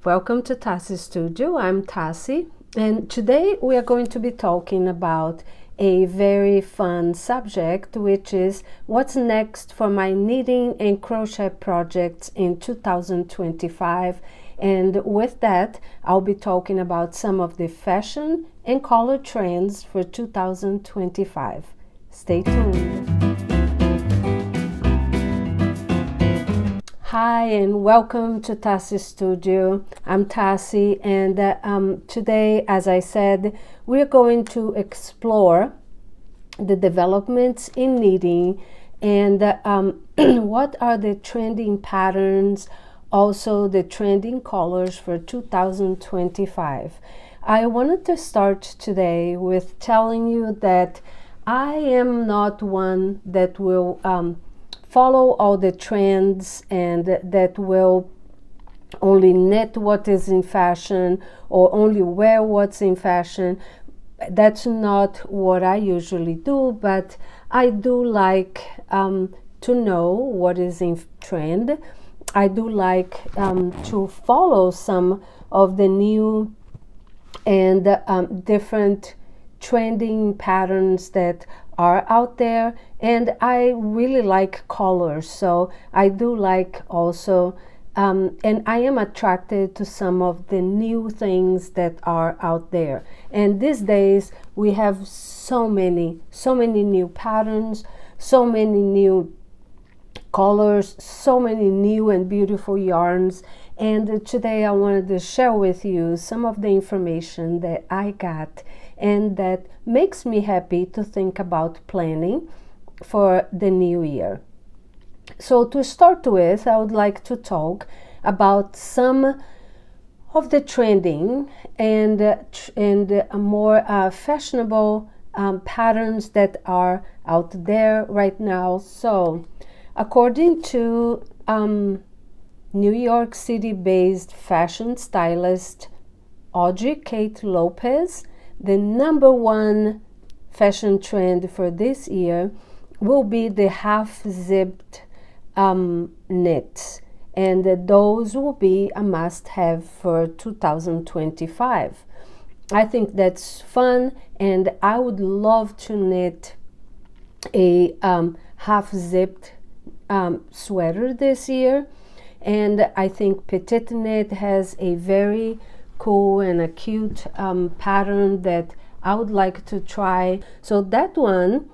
Welcome to Taci Studio. I'm Taci, and today we are going to be talking about a very fun subject, which is what's next for my knitting and crochet projects in 2025. And with that, I'll be talking about some of the fashion and color trends for 2025. Stay tuned. Hi and welcome to Taci Studio. I'm Taci, and today, as I said, we're going to explore the developments in knitting and what are the trending patterns, also the trending colors for 2025. I wanted to start today with telling you that I am not one that will follow all the trends and that will only knit what is in fashion or only wear what's in fashion. That's not what I usually do, but I do like to know what is in trend. I do like to follow some of the new and different trending patterns that are out there, and I really like colors, so I do like also and I am attracted to some of the new things that are out there. And these days we have so many new patterns, so many new colors, so many new and beautiful yarns. And today I wanted to share with you some of the information that I got and that makes me happy to think about planning for the new year. So to start with, I would like to talk about some of the trending and more fashionable patterns that are out there right now. So according to New York City-based fashion stylist Audrey Kate Lopez, the number one fashion trend for this year will be the half-zipped knits, and those will be a must-have for 2025. I think that's fun, and I would love to knit a half-zipped sweater this year. And I think Petite Knit has a very cool and a cute pattern that I would like to try. So that one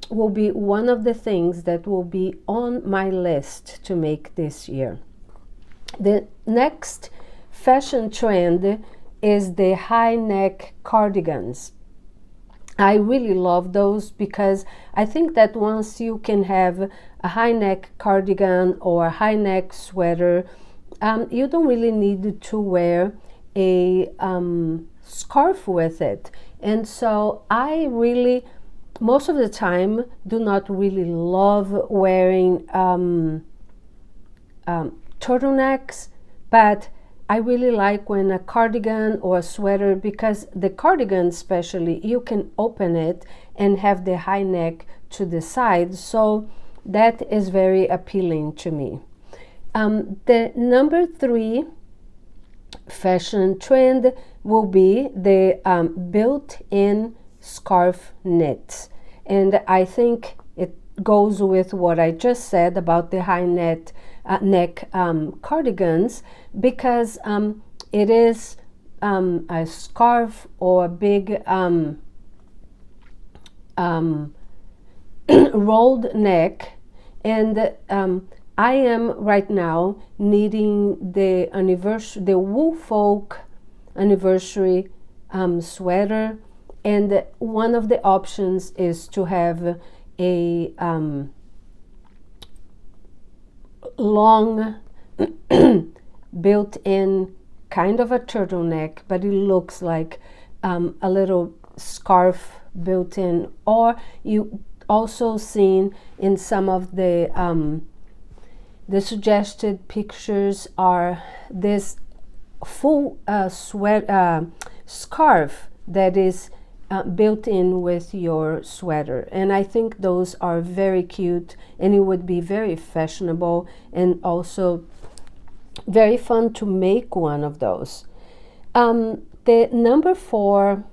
will be one of the things that will be on my list to make this year. The next fashion trend is the high neck cardigans. I really love those because I think that once you can have a high neck cardigan or a high neck sweater, you don't really need to wear a scarf with it. And so I really, most of the time, do not really love wearing turtlenecks, but I really like when a cardigan or a sweater, because the cardigan especially, you can open it and have the high neck to the side, so that is very appealing to me. The number 3 fashion trend will be the built-in scarf knits, and I think it goes with what I just said about the high neck cardigans, because it is a scarf or a big rolled neck, and I am right now knitting the Woolfolk anniversary sweater, and one of the options is to have a long built-in kind of a turtleneck, but it looks like a little scarf built-in. Or you also seen in some of the suggested pictures are this full scarf that is built in with your sweater, and I think those are very cute, and it would be very fashionable and also Very fun to make one of those. The number 4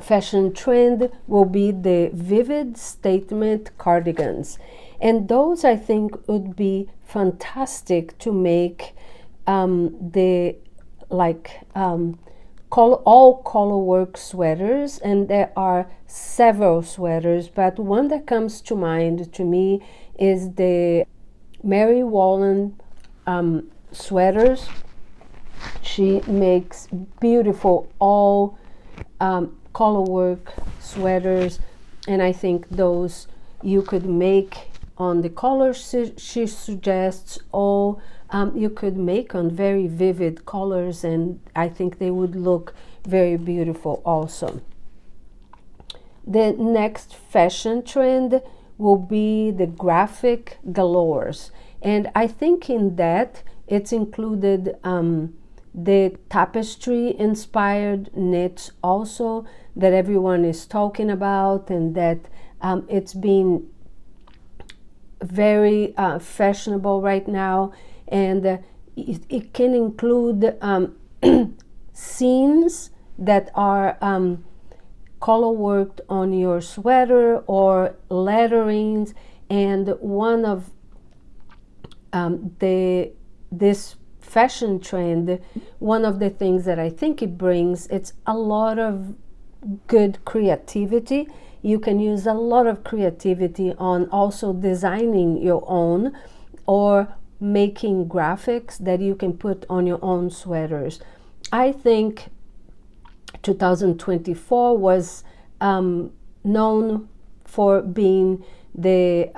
fashion trend will be the vivid statement cardigans, and those I think would be fantastic to make the like all color work sweaters, and there are several sweaters, but one that comes to mind to me is the Mary Wallen sweaters. She makes beautiful all color work sweaters, and I think those you could make on the colors she suggests, or you could make on very vivid colors, and I think they would look very beautiful also. The next fashion trend will be the graphic galores, and I think in that it's included the tapestry inspired knits also that everyone is talking about, and that it's been very fashionable right now, and it can include scenes that are color worked on your sweater or letterings, and one of this fashion trend, one of the things that I think it brings, it's a lot of good creativity. You can use a lot of creativity on also designing your own or making graphics that you can put on your own sweaters. I think 2024 was known for being the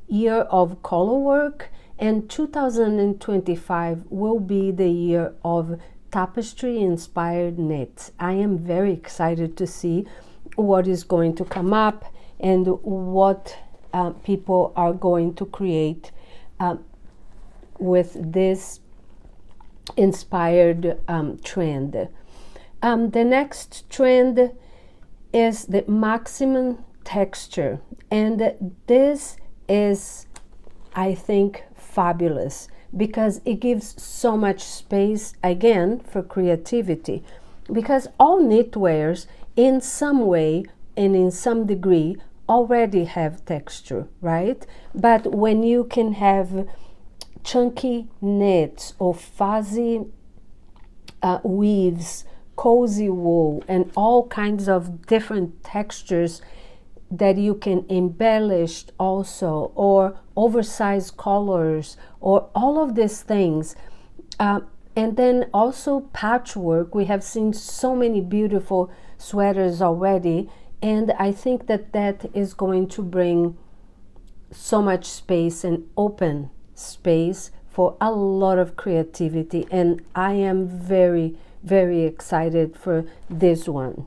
year of color work, and 2025 will be the year of tapestry inspired knits. I am very excited to see what is going to come up and what people are going to create with this inspired trend. The next trend is the maximum texture, and this is, I think, fabulous because it gives so much space again for creativity, because all knitwears in some way and in some degree already have texture, right? But when you can have chunky knits or fuzzy weaves, cozy wool, and all kinds of different textures that you can embellish also, or oversized colors, or all of these things. And then also patchwork. We have seen so many beautiful sweaters already, and I think that that is going to bring so much space and open space for a lot of creativity, and I am very, very excited for this one.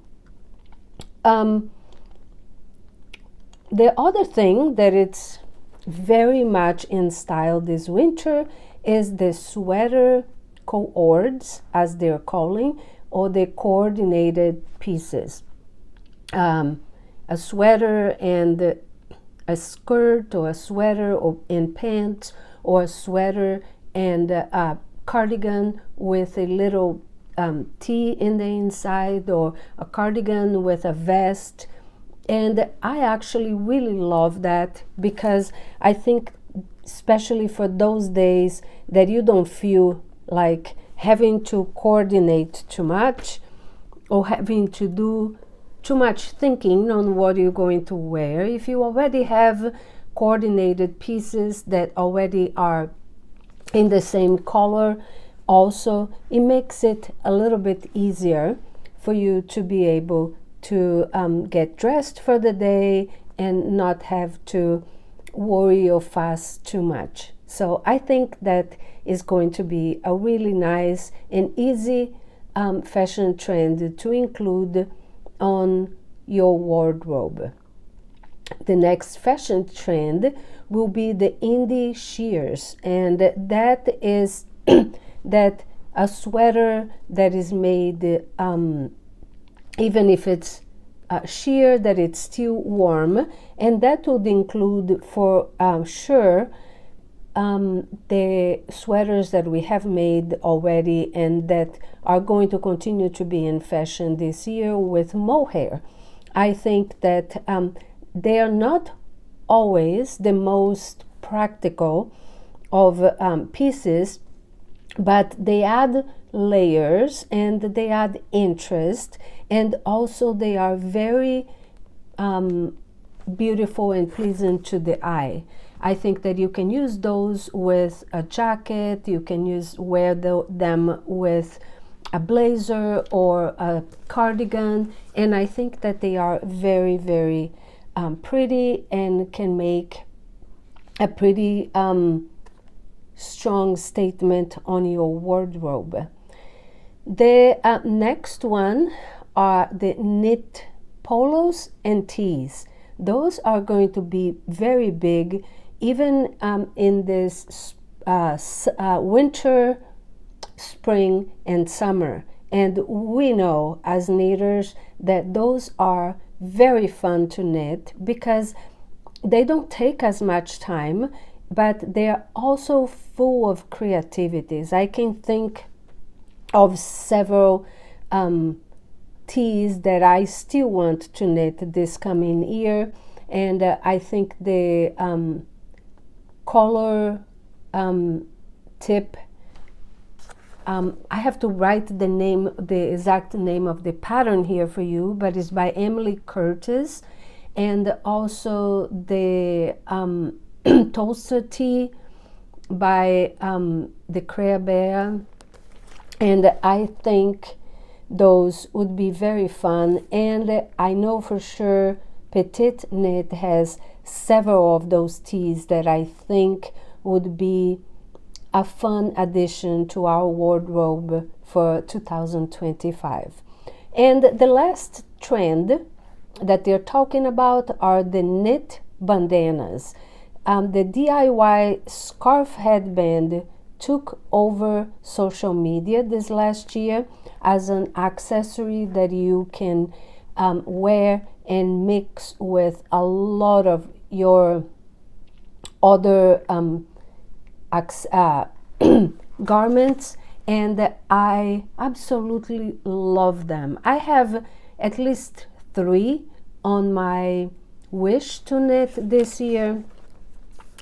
The other thing that it's very much in style this winter is the sweater cords, as they're calling, or the coordinated pieces. A sweater and a skirt, or a sweater and pants, or a sweater and a cardigan with a little tee in the inside, or a cardigan with a vest. And I actually really love that, because I think especially for those days that you don't feel like having to coordinate too much or having to do too much thinking on what you're going to wear, if you already have coordinated pieces that already are in the same color also, it makes it a little bit easier for you to be able to get dressed for the day and not have to worry or fuss too much. So I think that is going to be a really nice and easy fashion trend to include on your wardrobe. The next fashion trend will be the indie shears, and that is that a sweater that is made even if it's sheer, that it's still warm, and that would include for sure the sweaters that we have made already and that are going to continue to be in fashion this year with mohair. I think that they are not always the most practical of pieces, but they add layers and they add interest, and also they are very beautiful and pleasant to the eye. I think that you can use those with a jacket, you can wear them with a blazer or a cardigan, and I think that they are very, very pretty and can make a pretty strong statement on your wardrobe. The next one are the knit polos and tees. Those are going to be very big even in this winter, spring and summer. And we know as knitters that those are very fun to knit because they don't take as much time, but they are also full of creativities. I can think of several tees that I still want to knit this coming year, and I think the color tip, I have to write the exact name of the pattern here for you, but it's by Emily Curtis, and also the toaster tee by the Crochet Bear, and I think those would be very fun. And I know for sure Petite Knit has several of those tees that I think would be a fun addition to our wardrobe for 2025. And the last trend that they're talking about are the knit bandanas. The DIY scarf headband took over social media this last year as an accessory that you can wear and mix with a lot of your other garments, and I absolutely love them. I have at least 3 on my wish to knit this year,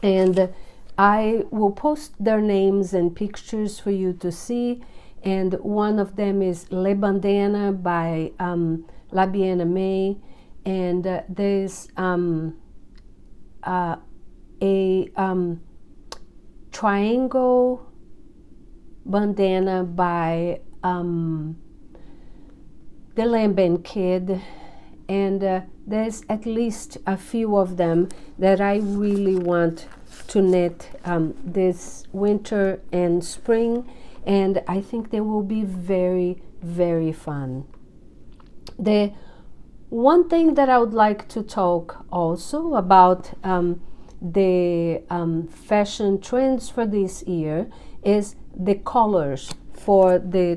and I will post their names and pictures for you to see. And one of them is Le Bandana by La Biena May, and there's a triangle bandana by the Lamben Kid, and there's at least a few of them that I really want to knit this winter and spring, and I think they will be very, very fun. The one thing that I would like to talk also about the fashion trends for this year is the colors for the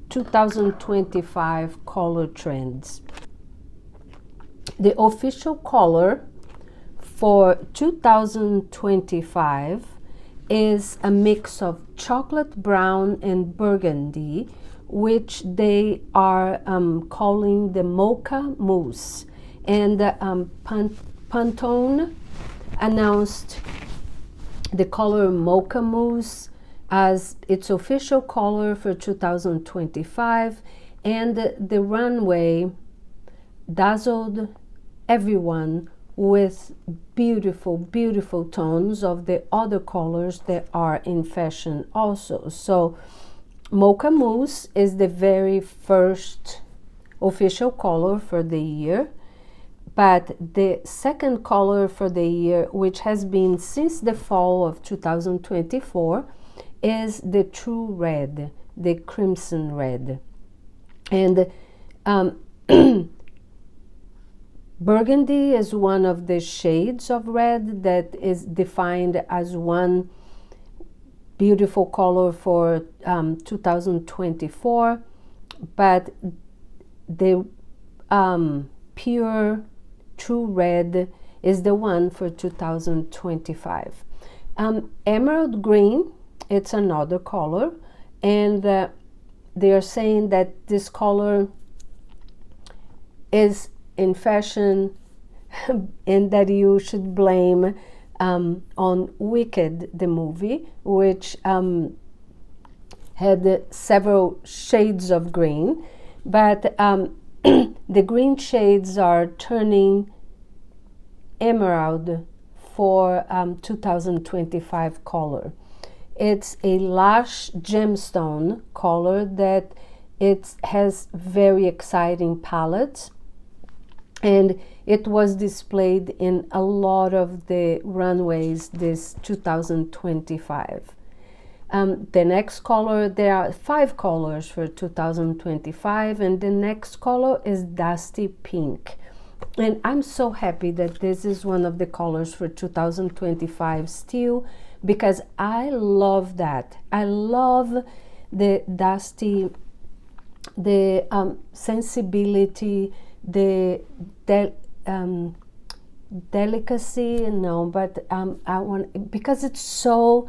2025 color trends. The official color for 2025 is a mix of chocolate brown and burgundy, which they are calling the mocha mousse. And Pantone announced the color mocha mousse as its official color for 2025, and the runway dazzled everyone with beautiful, beautiful tones of the other colors that are in fashion also. So mocha mousse is the very first official color for the year, but the second color for the year, which has been since the fall of 2024, is the true red, the crimson red. And burgundy is one of the shades of red that is defined as one beautiful color for 2024, but the pure true red is the one for 2025. Emerald green, it's another color, and they are saying that this color is in fashion and that you should blame on Wicked, the movie, which had several shades of green, but the green shades are turning emerald for 2025 color. It's a lush gemstone color that it has very exciting palettes, and it was displayed in a lot of the runways this 2025. The next color, there are 5 colors for 2025, and the next color is Dusty Pink. And I'm so happy that this is one of the colors for 2025 still, because I love that. I love the dusty, the sensibility, the delicacy, no, but I want, because it's so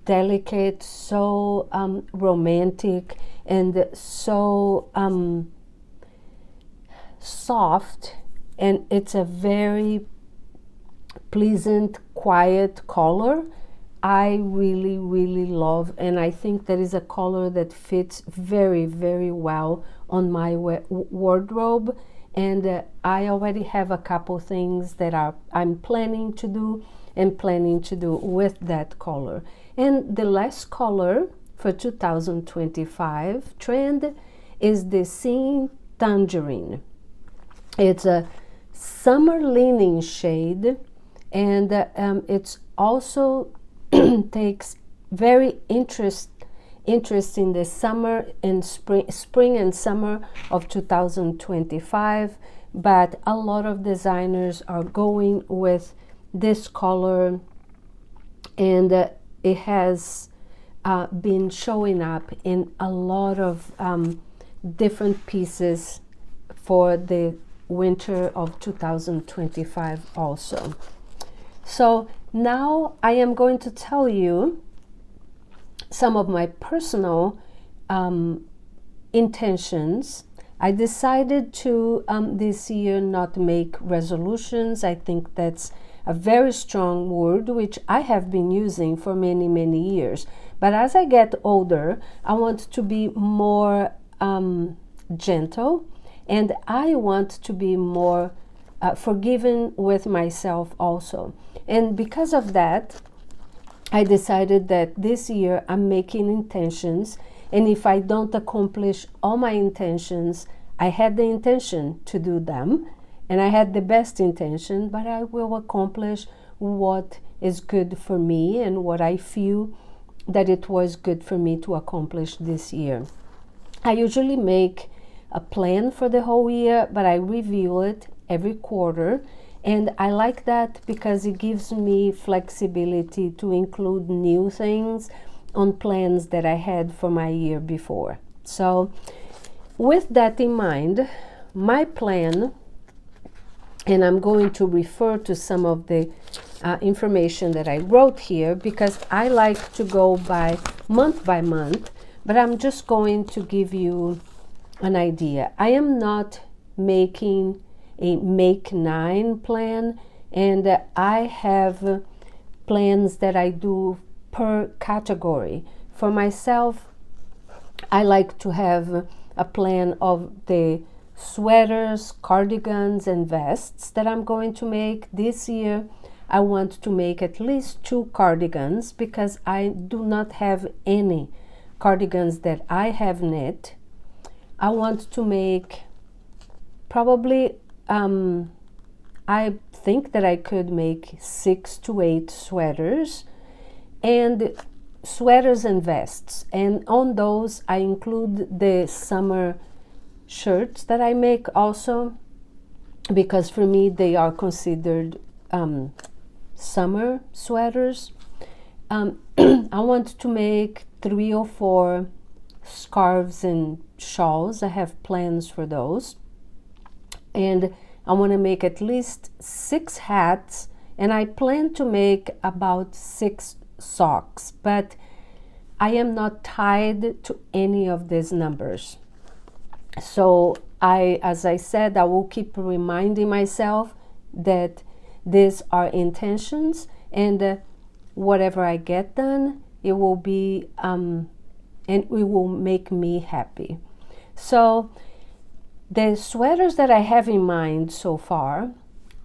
delicate, so romantic, and so soft, and it's a very pleasant, quiet color. I really, really love, and I think that is a color that fits very, very well on my wardrobe. And I already have a couple things that I'm planning to do with that color. And the last color for 2025 trend is the Singing Tangerine. It's a summer leaning shade, and it's also takes very interest in the summer and spring and summer of 2025, but a lot of designers are going with this color, and it has been showing up in a lot of different pieces for the winter of 2025 also. So now I am going to tell you some of my personal intentions. I decided to this year not make resolutions. I think that's a very strong word, which I have been using for many, many years. But as I get older, I want to be more gentle, and I want to be more forgiving with myself also. And because of that, I decided that this year I'm making intentions, and if I don't accomplish all my intentions, I had the intention to do them, and I had the best intention, but I will accomplish what is good for me and what I feel that it was good for me to accomplish this year. I usually make a plan for the whole year, but I review it every quarter, and I like that because it gives me flexibility to include new things on plans that I had for my year before. So with that in mind, my plan, and I'm going to refer to some of the information that I wrote here, because I like to go by month, but I'm just going to give you an idea. I am not making a Make 9 plan, and I have plans that I do per category. For myself, I like to have a plan of the sweaters, cardigans, and vests that I'm going to make. This year, I want to make at least 2 cardigans, because I do not have any cardigans that I have knit. I want to make probably, I think that I could make 6 to 8 sweaters and vests. And on those, I include the summer shirts that I make also, because for me, they are considered summer sweaters. I want to make 3 or 4 scarves and shawls. I have plans for those. And I want to make at least 6 hats, and I plan to make about 6 socks, but I am not tied to any of these numbers. So as I said, I will keep reminding myself that these are intentions, and whatever I get done, it will be, and it will make me happy. So the sweaters that I have in mind so far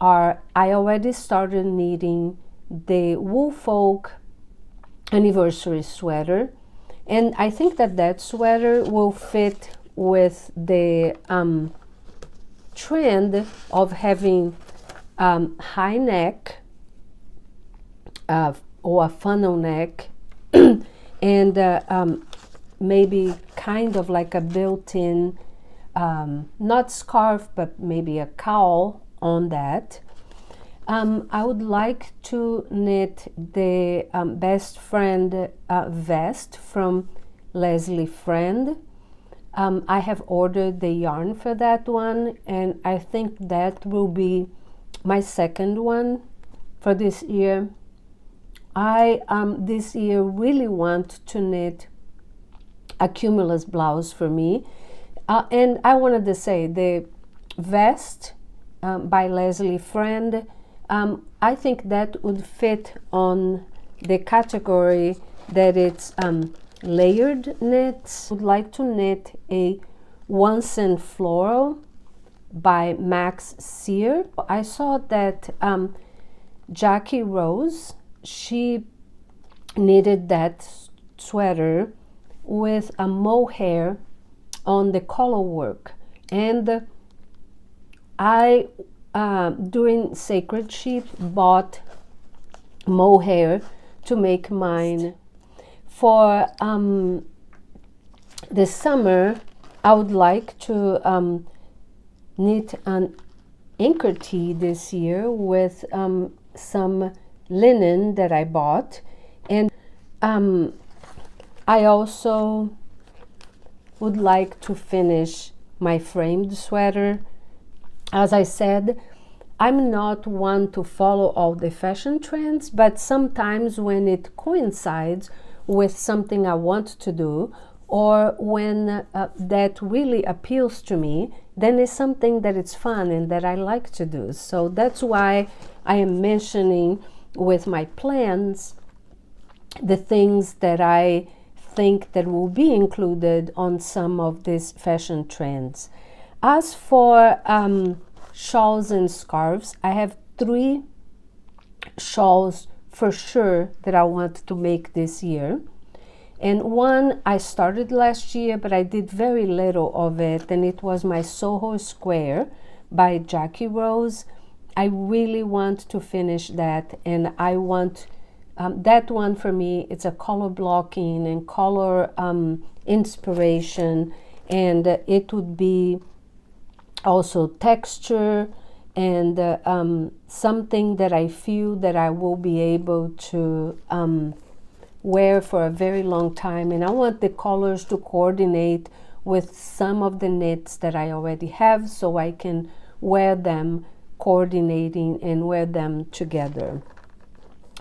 are, I already started knitting the Wool Folk anniversary sweater, and I think that sweater will fit with the trend of having high neck or a funnel neck and maybe kind of like a built-in not scarf, but maybe a cowl on that. I would like to knit the Best Friend vest from Leslie Friend. I have ordered the yarn for that one, and I think that will be my second one for this year. I this year really want to knit a cumulus blouse for me, and I wanted to say the vest by Leslie Friend, I think that would fit on the category that it's layered knits. I would like to knit a One Cent Floral by Max Sear. I saw that Jackie Rose, she knitted that sweater with a mohair on the collar work, and I during Sacred Sheep bought mohair to make mine. For the summer, I would like to knit an anchor tee this year with some linen that I bought, and I also would like to finish my framed sweater. As I said, I'm not one to follow all the fashion trends, but sometimes when it coincides with something I want to do, or when that really appeals to me, then it's something that it's fun and that I like to do. So that's why I am mentioning with my plans the things that I think that will be included on some of these fashion trends. As for shawls and scarves, I have 3 shawls for sure that I want to make this year. And one I started last year, but I did very little of it, and it was my Soho Square by Jackie Rose. I really want to finish that, and I want that one for me. It's a color blocking and color inspiration, and it would be also texture and something that I feel that I will be able to wear for a very long time. And I want the colors to coordinate with some of the knits that I already have, so I can wear them coordinating and wear them together.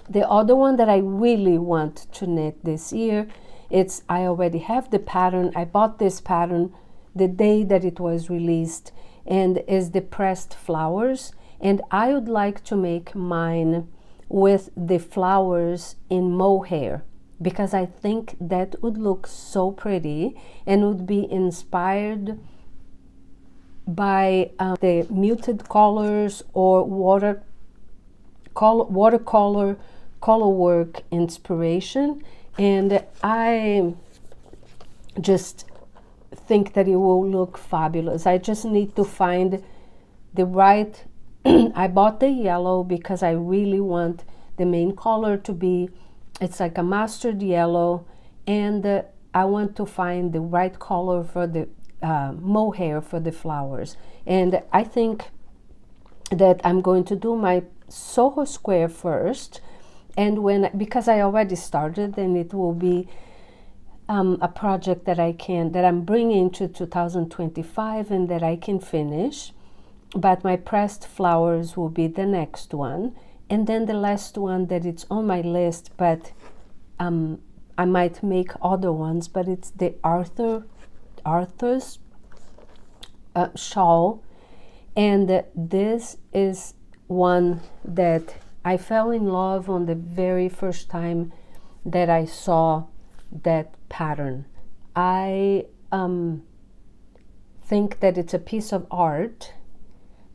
The other one that I really want to knit this year, I already have the pattern. I bought this pattern the day that it was released, and is the pressed flowers, and I would like to make mine with the flowers in mohair, because I think that would look so pretty and would be inspired by the muted colors or watercolor color work inspiration. And I just think that it will look fabulous. I just need to find the right I bought the yellow because I really want the main color to be, it's like a mustard yellow, and I want to find the right color for the mohair for the flowers. And I think that I'm going to do my Soho Square first, and because I already started, and it will be a project that I'm bringing to 2025 and that I can finish. but my pressed flowers will be the next one. And then the last one that it's on my list, but I might make other ones, but it's the Arthur's shawl. And this is one that I fell in love on the very first time that I saw that pattern. I think that it's a piece of art.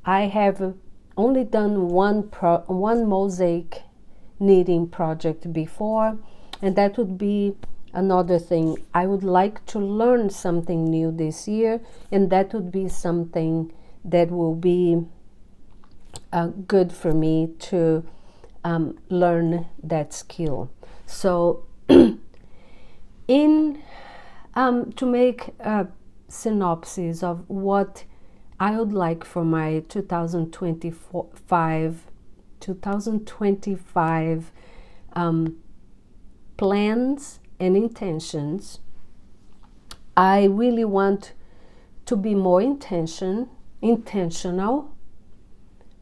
I have only done one mosaic knitting project before, and that would be another thing. I would like to learn something new this year, and that would be something that will be good for me to learn that skill. So to make a synopsis of what I would like for my 2025 plans and intentions, I really want to be more intentional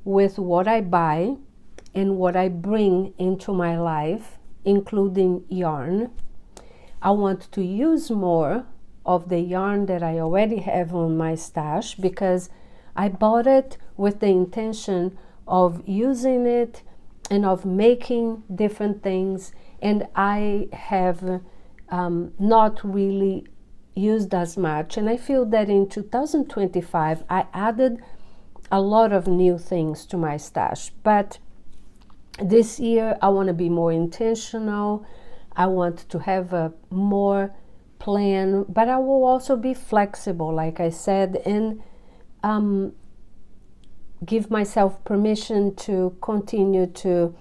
with what I buy and what I bring into my life, including yarn. I want to use more of the yarn that I already have on my stash, because I bought it with the intention of using it and of making different things, and I have not really used as much. And I feel that in 2025 I added a lot of new things to my stash, but this year I want to be more intentional. I want to have a more plan, but I will also be flexible, like I said, and give myself permission to continue to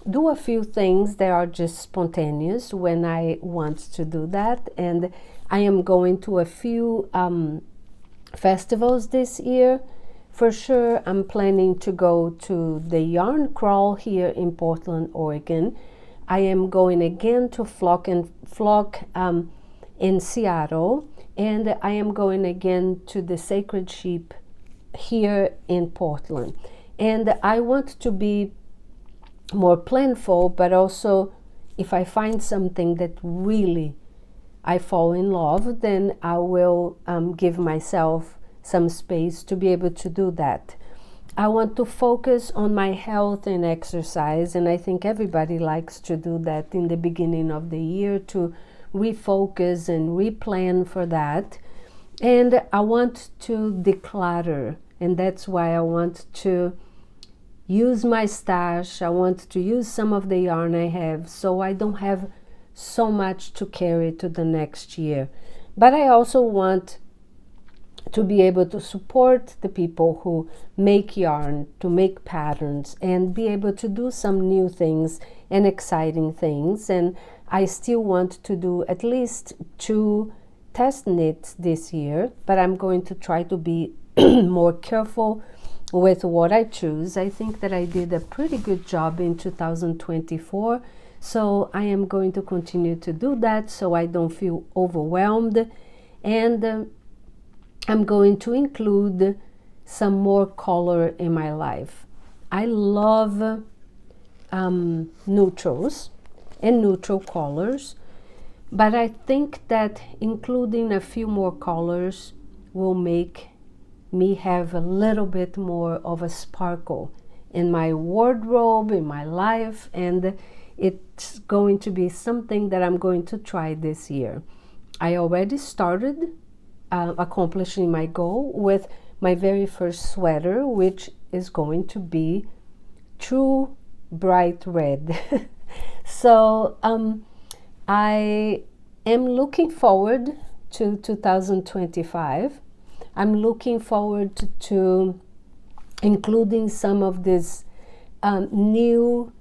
do a few things that are just spontaneous when I want to do that. And I am going to a few festivals this year. For sure, I'm planning to go to the Yarn Crawl here in Portland, Oregon. I am going again to Flock in Seattle, and I am going again to the Sacred Sheep here in Portland. And I want to be more planful, but also if I find something that really I fall in love, then I will give myself some space to be able to do that. I want to focus on my health and exercise, and I think everybody likes to do that in the beginning of the year, to refocus and replan for that. And I want to declutter, and that's why I want to use my stash. I want to use some of the yarn I have, so I don't have so much to carry to the next year. But I also want to be able to support the people who make yarn, to make patterns, and be able to do some new things and exciting things. And I still want to do at least 2 test knits this year, but I'm going to try to be more careful with what I choose. I think that I did a pretty good job in 2024, so I am going to continue to do that so I don't feel overwhelmed. And I'm going to include some more color in my life. I love neutrals and neutral colors, but I think that including a few more colors will make me have a little bit more of a sparkle in my wardrobe, in my life, and it's going to be something that I'm going to try this year. I already started accomplishing my goal with my very first sweater, which is going to be true bright red. So I am looking forward to 2025. I'm looking forward to including some of these new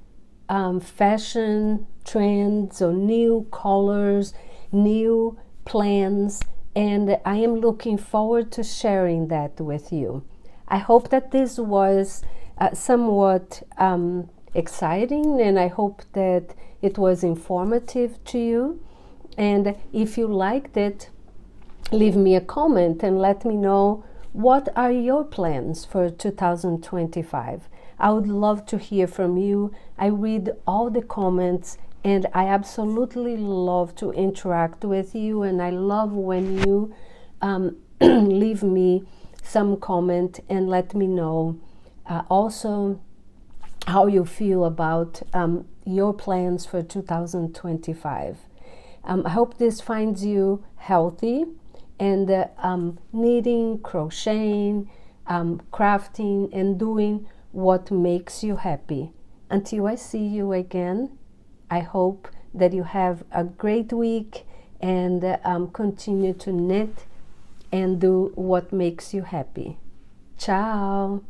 fashion trends or new colors, new plans, and I am looking forward to sharing that with you. I hope that this was somewhat exciting, and I hope that it was informative to you. And if you liked it, leave me a comment and let me know What are your plans for 2025? I would love to hear from you. I read all the comments and I absolutely love to interact with you, and I love when you leave me some comment and let me know also how you feel about your plans for 2025. I hope this finds you healthy and knitting, crocheting, crafting, and doing what makes you happy. Until I see you again, I hope that you have a great week and continue to knit and do what makes you happy. Ciao!